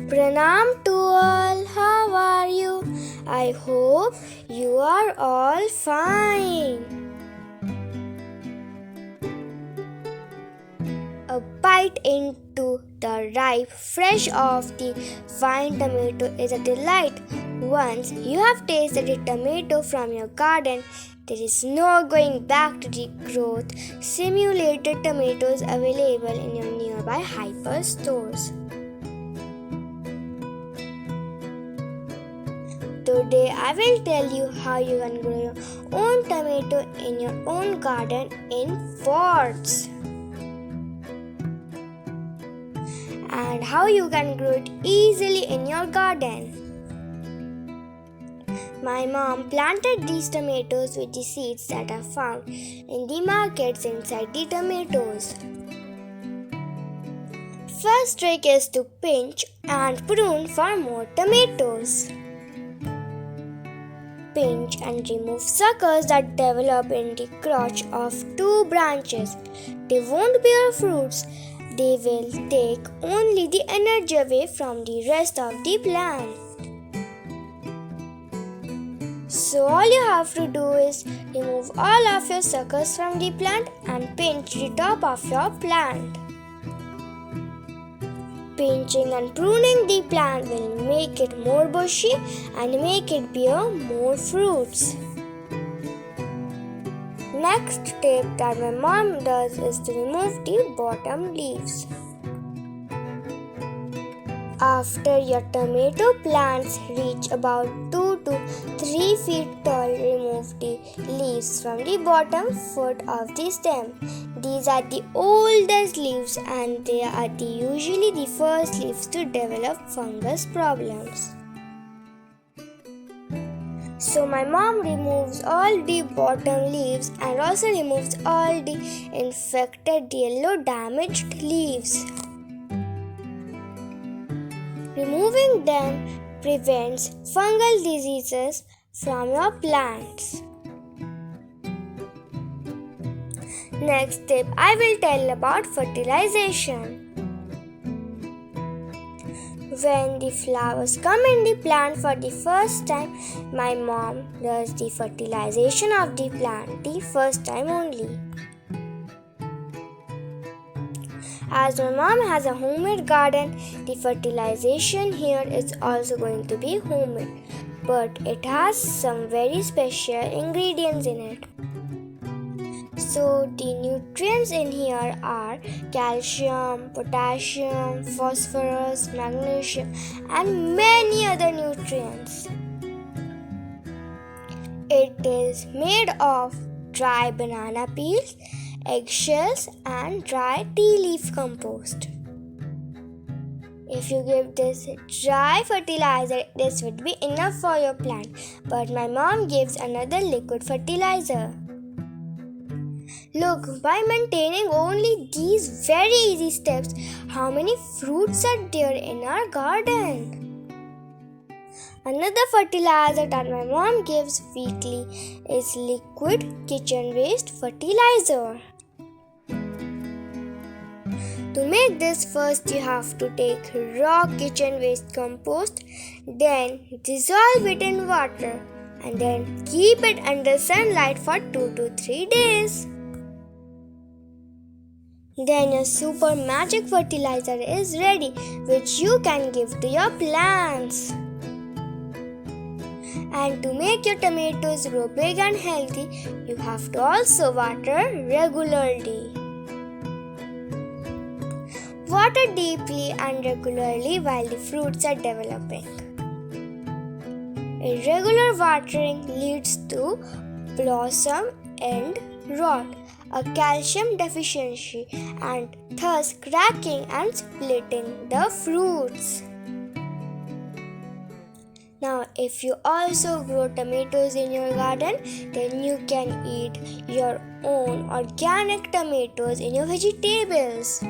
Pranam to all, how are you? I hope you are all fine. A bite into the ripe, fresh off the vine tomato is a delight. Once you have tasted a tomato from your garden, there is no going back to the growth simulated tomatoes available in your nearby hyper stores. Today I will tell you how you can grow your own tomato in your own garden in pots, and how you can grow it easily in your garden. My mom planted these tomatoes with the seeds that are found in the markets inside the tomatoes. First trick is to pinch and prune for more tomatoes. Pinch and remove suckers that develop in the crotch of two branches. They won't bear fruits. They will take only the energy away from the rest of the plant. So all you have to do is remove all of your suckers from the plant and pinch the top of your plant. Pinching and pruning the plant will make it more bushy and make it bear more fruits. Next tip that my mom does is to remove the bottom leaves. After your tomato plants reach about 2 to 3 feet tall, remove the leaves from the bottom foot of the stem. These are the oldest leaves and they are usually the first leaves to develop fungus problems. So my mom removes all the bottom leaves and also removes all the infected yellow damaged leaves. Removing them prevents fungal diseases from your plants. Next tip I will tell about fertilization. When the flowers come in the plant for the first time, my mom does the fertilization of the plant the first time only. As my mom has a homemade garden, the fertilization here is also going to be homemade, but it has some very special ingredients in it. So the nutrients in here are calcium, potassium, phosphorus, magnesium and many other nutrients. It is made of dry banana peels, eggshells and dry tea leaf compost. If you give this dry fertilizer, this would be enough for your plant, but my mom gives another liquid fertilizer. Look, by maintaining only these very easy steps, how many fruits are there in our garden? Another fertilizer that my mom gives weekly is liquid kitchen waste fertilizer. To make this, first you have to take raw kitchen waste compost, then dissolve it in water and then keep it under sunlight for 2 to 3 days. Then your super magic fertilizer is ready, which you can give to your plants. And to make your tomatoes grow big and healthy, you have to also water regularly. Water deeply and regularly while the fruits are developing. Irregular watering leads to blossom end rot, a calcium deficiency, and thus cracking and splitting the fruits. Now, if you also grow tomatoes in your garden, then you can eat your own organic tomatoes in your vegetables.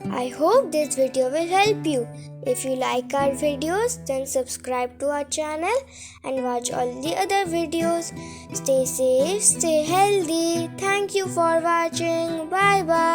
I hope this video will help you. If you like our videos, then subscribe to our channel and watch all the other videos. Stay safe, stay healthy. Thank you for watching. Bye bye.